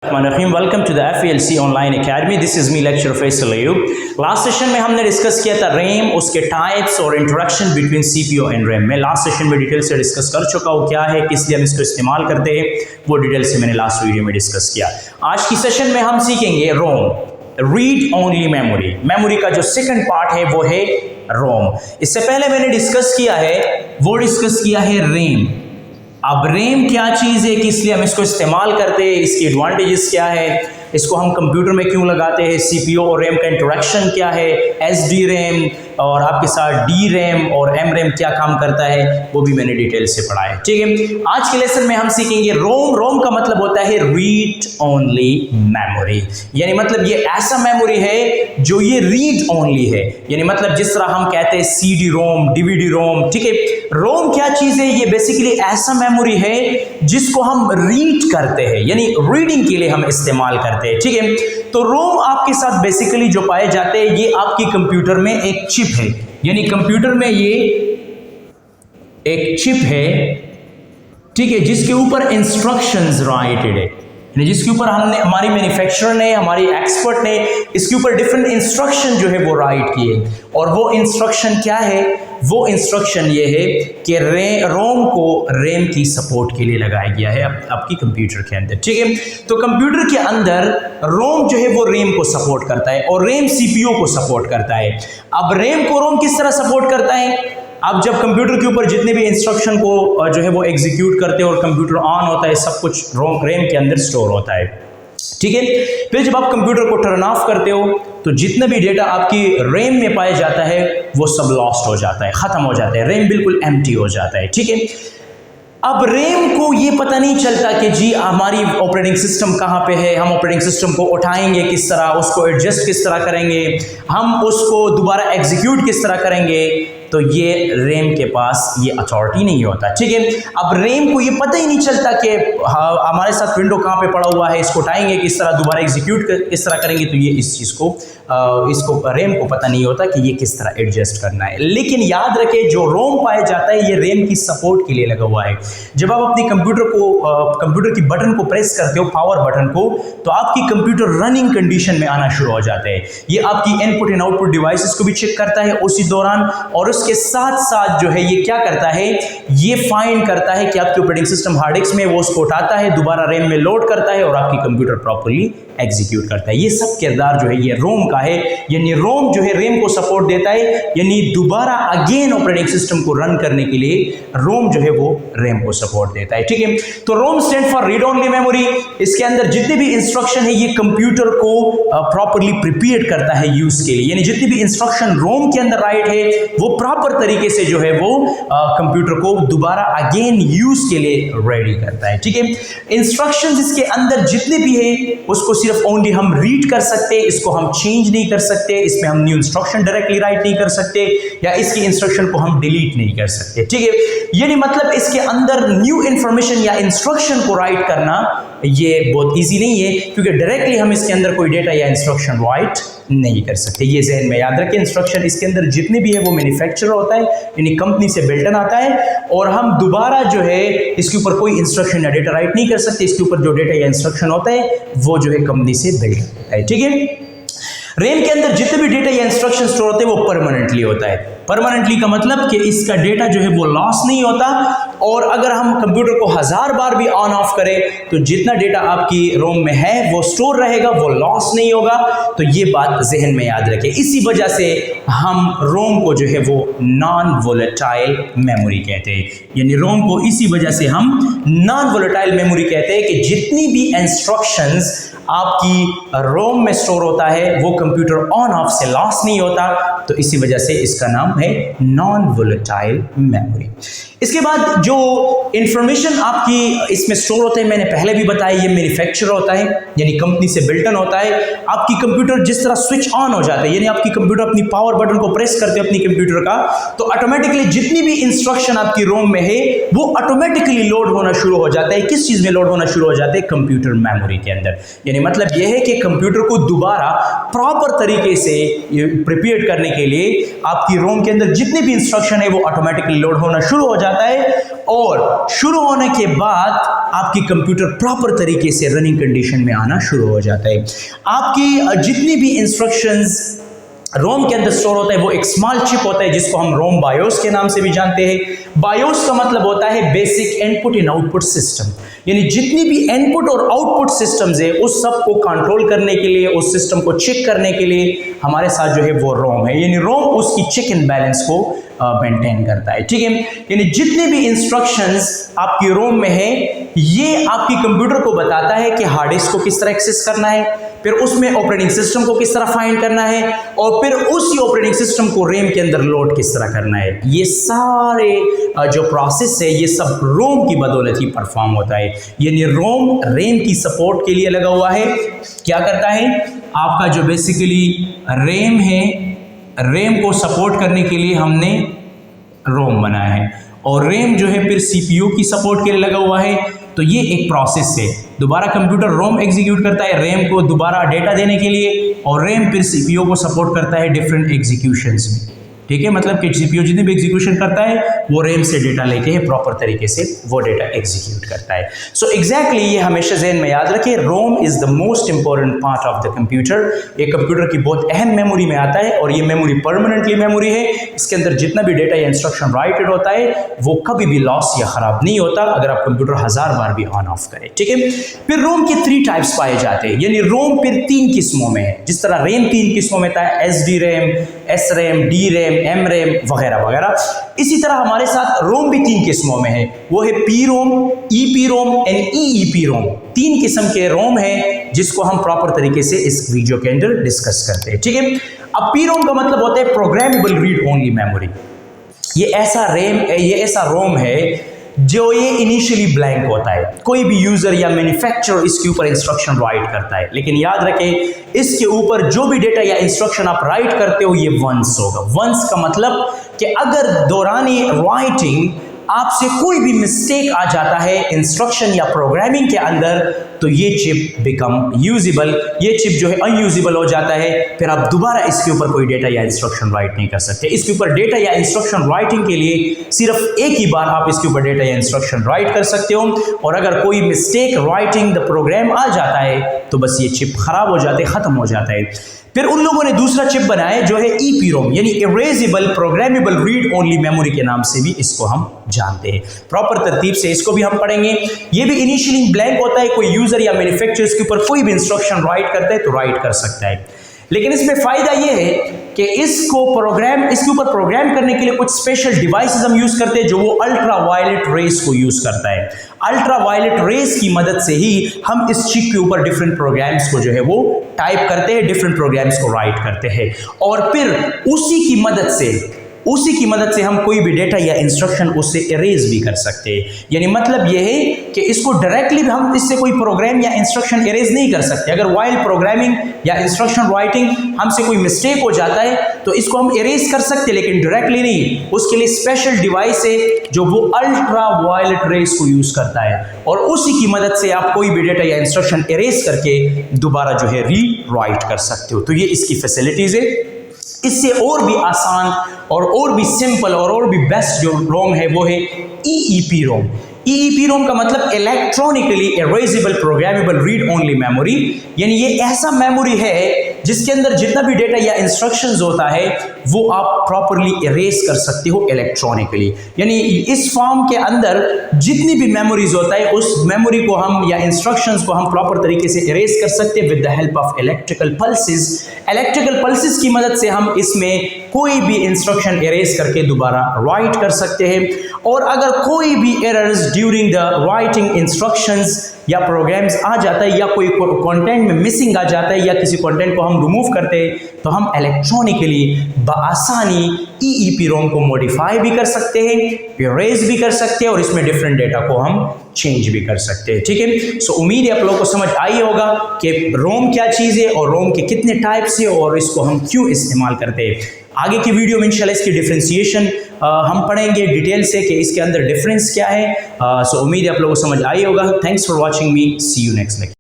Welcome to the FELC online academy. This is me lecture Faisal Ayub. Last session में हमने discuss किया था RAM, उसके टाइप्स और interaction between CPU and RAM. मैं लास्ट सेशन में डिटेल से डिस्कस कर चुका हूँ क्या है, किस लिए हम इसको इस्तेमाल करते हैं, वो डिटेल से मैंने लास्ट वीडियो में डिस्कस किया। आज की सेशन में हम सीखेंगे रोम, रीड ओनली मेमोरी। मेमोरी का जो सेकंड पार्ट है वो है रोम। इससे पहले मैंने डिस्कस किया है रैम। अब रैम क्या चीज़ है, किस लिए हम इसको इस्तेमाल करते हैं, इसकी एडवांटेजेस क्या है, इसको हम कंप्यूटर में क्यों लगाते हैं, CPU और रैम का इंटरेक्शन क्या है, SD रैम और आपके साथ D रैम और M रैम क्या काम करता है, वो भी मैंने डिटेल से पढ़ा है। ठीक है, आज के लेसन में हम सीखेंगे रोम। रोम का मतलब होता है रीड ओनली मेमोरी, यानी मतलब ये ऐसा मेमोरी है जो ये रीड ओनली है, यानी मतलब जिस तरह हम कहते हैं CD रोम, DVD रोम। ठीक है, रोम क्या चीज़ है, ये बेसिकली ऐसा मेमोरी है जिसको हम रीड करते हैं, यानी रीडिंग के लिए हम इस्तेमाल करते हैं। ठीक है, तो रोम आपके साथ बेसिकली जो पाए जाते हैं, ये आपकी कंप्यूटर में एक चिप है, यानी कंप्यूटर में ये एक चिप है, ठीक है, जिसके ऊपर इंस्ट्रक्शंस राइटेड है, जिसके ऊपर हमने, हमारी मैन्युफैक्चरर ने, हमारी एक्सपर्ट ने इसके ऊपर डिफरेंट इंस्ट्रक्शन जो है वो राइट किए। और वो इंस्ट्रक्शन क्या है, वो इंस्ट्रक्शन ये है कि रोम को रैम की सपोर्ट के लिए लगाया गया है आपकी कंप्यूटर के अंदर। ठीक है, तो कंप्यूटर के अंदर रोम जो है वो रैम को सपोर्ट करता है और रैम CPU को सपोर्ट करता है। अब रैम को रोम किस तरह सपोर्ट करता है, अब जब कंप्यूटर के ऊपर जितने भी इंस्ट्रक्शन को जो है वो एग्जीक्यूट करते हैं और कंप्यूटर ऑन होता है, सब कुछ रैम के अंदर स्टोर होता है। ठीक है, फिर जब आप कंप्यूटर को टर्न ऑफ करते हो तो जितना भी डेटा आपकी रैम में पाया जाता है वो सब लॉस्ट हो जाता है, खत्म हो जाता है, रैम बिल्कुल एम्प्टी हो जाता है। ठीक है, अब रैम को ये पता नहीं चलता कि जी हमारी ऑपरेटिंग सिस्टम कहाँ पे है, हम ऑपरेटिंग सिस्टम को उठाएंगे किस तरह, उसको एडजस्ट किस तरह करेंगे, हम उसको दोबारा एग्जीक्यूट किस तरह करेंगे, तो ये रैम के पास ये अथॉरिटी नहीं होता। ठीक है, अब रैम को ये पता ही नहीं चलता कि हमारे साथ विंडो कहाँ पे पड़ा हुआ है, इसको उठाएंगे किस तरह, दोबारा एग्जीक्यूट किस तरह करेंगे, तो ये इस चीज़ को इसको रैम को पता नहीं होता कि ये किस तरह एडजस्ट करना है। लेकिन याद रखें, जो रोम पाया जाता है ये रैम की सपोर्ट के लिए लगा हुआ है। जब आप अपनी कंप्यूटर की बटन को प्रेस करते हो, पावर बटन को, तो आपकी कंप्यूटर रनिंग कंडीशन में आना शुरू हो जाते हैं। ये आपकी इनपुट एंड आउटपुट डिवाइसेस को भी चेक करता है उसी दौरान, और उसके साथ साथ जो है ये क्या करता है, ये फाइंड करता है कि आपकी ऑपरेटिंग सिस्टम हार्ड डिस्क में, वो उसको उठाता है, दोबारा रैम में लोड करता है और आपकी कंप्यूटर प्रॉपर्ली एग्जीक्यूट करता है। ये सब किरदार जो है ये रोम का है, यानी रोम जो है रैम को सपोर्ट देता है, यानी दोबारा अगेन ऑपरेटिंग सिस्टम को रन करने के लिए रोम जो है वो रैम को सपोर्ट देता है। ठीक है, तो रोम stand for read only memory. इसके अंदर जितने भी इंस्ट्रक्शन है ये कंप्यूटर को प्रॉपर्ली प्रिपेयर करता है यूज के लिए, यानी जितनी भी इंस्ट्रक्शन रोम के अंदर राइट है वो प्रॉपर तरीके से जो है वो कंप्यूटर को दोबारा अगेन यूज के लिए रेडी करता है। ठीक है, इंस्ट्रक्शंस इसके अंदर जितने भी है उसको सिर्फ ओनली हम रीड कर सकते हैं, इसको हम चेंज नहीं कर सकते, इसमें हम न्यू इंस्ट्रक्शन डायरेक्टली राइट नहीं कर सकते, या इसकी इंस्ट्रक्शन को हम डिलीट नहीं कर सकते। ठीक है, यानी मतलब इसके अंदर न्यू इंफॉर्मेशन या इंस्ट्रक्शन को राइट करना ये बहुत इजी नहीं है, क्योंकि डायरेक्टली हम इसके अंदर कोई डेटा या इंस्ट्रक्शन राइट नहीं कर सकते। ये जहन में याद रखें, इंस्ट्रक्शन इसके अंदर जितने भी है वो मैन्युफैक्चरर होता है, यानी कंपनी से बिल्ट इन आता है, और हम दोबारा जो है इसके ऊपर कोई इंस्ट्रक्शन या डेटा राइट नहीं कर सकते। इसके ऊपर जो डेटा या इंस्ट्रक्शन होता है वो जो है कंपनी से बिल्ट होता है। ठीक है, रैम के अंदर जितने भी डेटा या इंस्ट्रक्शन स्टोर होते हैं वो परमानेंटली होता है। परमानेंटली का मतलब कि इसका डेटा जो है वो लॉस नहीं होता, और अगर हम कंप्यूटर को 1000 बार भी ऑन ऑफ करें तो जितना डेटा आपकी रोम में है वो स्टोर रहेगा, वो लॉस नहीं होगा। तो ये बात जहन में याद रखें। इसी वजह से हम रोम को जो है वो नॉन वोलेटाइल मेमोरी कहते हैं, यानी रोम को इसी वजह से हम नॉन वोलेटाइल मेमोरी कहते हैं कि जितनी भी इंस्ट्रक्शंस आपकी रोम में स्टोर होता है वो कंप्यूटर ऑन ऑफ से लॉस नहीं होता, तो इसी वजह से इसका नाम है नॉन वोलेटाइल मेमोरी। इसके बाद जो इंफॉर्मेशन आपकी इसमें स्टोर होता है, मैंने पहले भी बताया, ये मैन्युफैक्चरर होता है, यानी कंपनी से बिल्ट इन होता है। आपकी कंप्यूटर जिस तरह स्विच ऑन हो जाता है, यानी आपकी कंप्यूटर अपनी पावर बटन को प्रेस करते हो अपनी कंप्यूटर का, तो ऑटोमेटिकली जितनी भी इंस्ट्रक्शन आपकी रोम में है वो ऑटोमेटिकली लोड होना शुरू हो जाता है। किस चीज़ में लोड होना शुरू हो जाता है, कंप्यूटर मेमोरी के अंदर। यानी मतलब यह है कि कंप्यूटर को दोबारा प्रॉपर तरीके से प्रिपेयर करने के लिए आपकी रोम के अंदर जितने भी इंस्ट्रक्शन है वो ऑटोमेटिकली लोड होना शुरू हो जाता जाता है और शुरू होने के बाद आपकी कंप्यूटर प्रॉपर तरीके से रनिंग कंडीशन में आना शुरू हो जाता है। आपकी जितनी भी इंस्ट्रक्शंस रोम के अंदर स्टोर होता है वो एक स्मॉल चिप होता है जिसको हम रोम बायोस के नाम से भी जानते हैं। बायोस का मतलब होता है basic input and output system, यानी जितनी भी इनपुट और आउटपुट सिस्टम्स है उस सब को कंट्रोल करने के लिए, उस सिस्टम को चेक करने के लिए हमारे साथ जो है वो रोम है, यानी रोम उसकी चेक एंड बैलेंस को मेंटेन करता है। ठीक है, यानी जितने भी इंस्ट्रक्शंस आपकी रोम में है ये आपकी कंप्यूटर को बताता है कि हार्ड डिस्क को किस तरह एक्सेस करना है, फिर उसमें ऑपरेटिंग सिस्टम को किस तरह फाइंड करना है और फिर उसी ऑपरेटिंग सिस्टम को रैम के अंदर लोड किस तरह करना है। ये सारे जो प्रोसेस है ये सब रोम की बदौलत ही परफॉर्म होता है, यानी रोम रैम की सपोर्ट के लिए लगा हुआ है। क्या करता है, आपका जो बेसिकली रैम है, रैम को सपोर्ट करने के लिए हमने रोम बनाया है और रैम जो है फिर सीपीयू की सपोर्ट के लिए लगा हुआ है। तो ये एक प्रोसेस है, दोबारा कंप्यूटर रोम एग्जीक्यूट करता है रैम को दोबारा डेटा देने के लिए और रैम फिर सीपीयू को सपोर्ट करता है डिफरेंट एग्जीक्यूशंस में। ठीक है, मतलब कि सीपीयू जितने भी एग्जीक्यूशन करता है वो रैम से डेटा लेके है प्रॉपर तरीके से वो डेटा एग्जीक्यूट करता है। सो एग्जैक्टली ये हमेशा ज़हन में याद रखें, ROM is the most important part of the computer. ये कंप्यूटर की बहुत अहम मेमोरी में आता है और ये मेमोरी परमानेंटली मेमोरी है। इसके अंदर जितना भी डेटा या इंस्ट्रक्शन राइटेड होता है वो कभी भी लॉस या खराब नहीं होता अगर आप कंप्यूटर 1000 बार भी ऑन ऑफ करें। ठीक है, फिर रोम के 3 टाइप्स पाए जाते हैं, यानी रोम फिर 3 किस्मों में है। जिस तरह रैम 3 किस्मों में था, SD RAM, S RAM, D RAM, M RAM वगैरह वगैरह, इसी तरह हमारे साथ रोम भी 3 किस्मों में है, वो है P ROM, EP ROM and EEP ROM. 3 किस्म के रोम है जिसको हम प्रॉपर तरीके से इस वीडियो के अंदर डिस्कस करते हैं। ठीक है, अब पी रोम का मतलब होता है प्रोग्रामेबल रीड ओनली मेमोरी। ये ऐसा रैम है, ये ऐसा रोम है जो ये इनिशियली ब्लैंक होता है, कोई भी यूजर या मैन्युफैक्चरर इसके ऊपर इंस्ट्रक्शन राइट करता है, लेकिन याद रखें इसके ऊपर जो भी डेटा या इंस्ट्रक्शन आप राइट करते हो ये वंस होगा। वंस का मतलब कि अगर दौरानी राइटिंग आपसे कोई भी मिस्टेक आ जाता है इंस्ट्रक्शन या प्रोग्रामिंग के अंदर तो ये चिप बिकम यूजेबल, ये चिप जो है अनयूजेबल हो जाता है, फिर आप दोबारा इसके ऊपर कोई डेटा या इंस्ट्रक्शन राइट नहीं कर सकते। इसके ऊपर डेटा या इंस्ट्रक्शन राइटिंग के लिए सिर्फ एक ही बार आप इसके ऊपर डेटा या इंस्ट्रक्शन राइट कर सकते हो और अगर कोई मिस्टेक राइटिंग द प्रोग्राम आ जाता है तो बस ये चिप खराब हो जाते, खत्म हो जाता है। फिर उन लोगों ने दूसरा चिप बनाया जो है ईपीरोम, यानी erasable programmable read only memory के नाम से भी इसको हम जानते हैं। प्रॉपर तरतीब से इसको भी हम पढ़ेंगे। ये भी इनिशियली ब्लैंक होता है, कोई यूजर या मैन्युफैक्चरर इसके ऊपर कोई भी इंस्ट्रक्शन राइट करता है तो राइट कर सकता है, लेकिन इसमें फायदा ये है कि इसके ऊपर प्रोग्राम करने के लिए कुछ स्पेशल डिवाइसेस हम यूज करते हैं जो वो अल्ट्रा वायलेट रेस को यूज करता है। अल्ट्रा वायलेट रेस की मदद से ही हम इस चिप के ऊपर डिफरेंट प्रोग्राम्स को जो है वो टाइप करते हैं, डिफरेंट प्रोग्राम्स को राइट करते हैं और फिर उसी की मदद से हम कोई भी डेटा या इंस्ट्रक्शन उससे इरेज भी कर सकते हैं। यानी मतलब यह है कि इसको डायरेक्टली हम इससे कोई प्रोग्राम या इंस्ट्रक्शन इरेज नहीं कर सकते। अगर वाइल प्रोग्रामिंग या इंस्ट्रक्शन राइटिंग हमसे कोई मिस्टेक हो जाता है तो इसको हम इरेज कर सकते, लेकिन डायरेक्टली नहीं। उसके लिए स्पेशल डिवाइस है जो वो अल्ट्रा वायलेट रेस को यूज करता है और उसी की मदद से आप कोई भी डेटा या इंस्ट्रक्शन इरेज करके दोबारा जो है री राइट कर सकते हो। तो ये इसकी फैसिलिटीज है। इससे और भी आसान और भी सिंपल और भी बेस्ट जो रोम है वो है ईईपी रोम। ईईपी रोम का मतलब electronically erasable programmable read only memory, यानी ये ऐसा मेमोरी है जिसके अंदर जितना भी डेटा या इंस्ट्रक्शंस होता है वो आप प्रॉपरली इरेज कर सकते हो इलेक्ट्रॉनिकली। यानी इस फॉर्म के अंदर जितनी भी मेमोरीज होता है उस मेमोरी को हम या इंस्ट्रक्शंस को हम प्रॉपर तरीके से इरेज कर सकते हैं with the help of electrical pulses. Electrical pulses की मदद से हम इसमें कोई भी इंस्ट्रक्शन इरेज करके दोबारा राइट कर सकते हैं और अगर कोई भी errors during the writing instructions या प्रोग्राम्स आ जाता है या कोई कंटेंट में मिसिंग आ जाता है या किसी कंटेंट को हम रिमूव करते हैं तो हम इलेक्ट्रॉनिकली बआसानी ईईपी रोम को मॉडिफाई भी कर सकते हैं, इरेज भी कर सकते हैं और इसमें डिफरेंट डेटा को हम चेंज भी कर सकते हैं। ठीक है, सो उम्मीद है आप लोगों को समझ आई होगा कि रोम क्या चीज़ है और रोम के कितने टाइप्स है और इसको हम क्यों इस्तेमाल करते हैं। आगे की वीडियो में इंशाल्लाह इसकी डिफरेंशिएशन हम पढ़ेंगे डिटेल से कि इसके अंदर डिफरेंस क्या है। सो उम्मीद है आप लोगों को समझ आई होगा। Thanks for watching me, see you next lecture.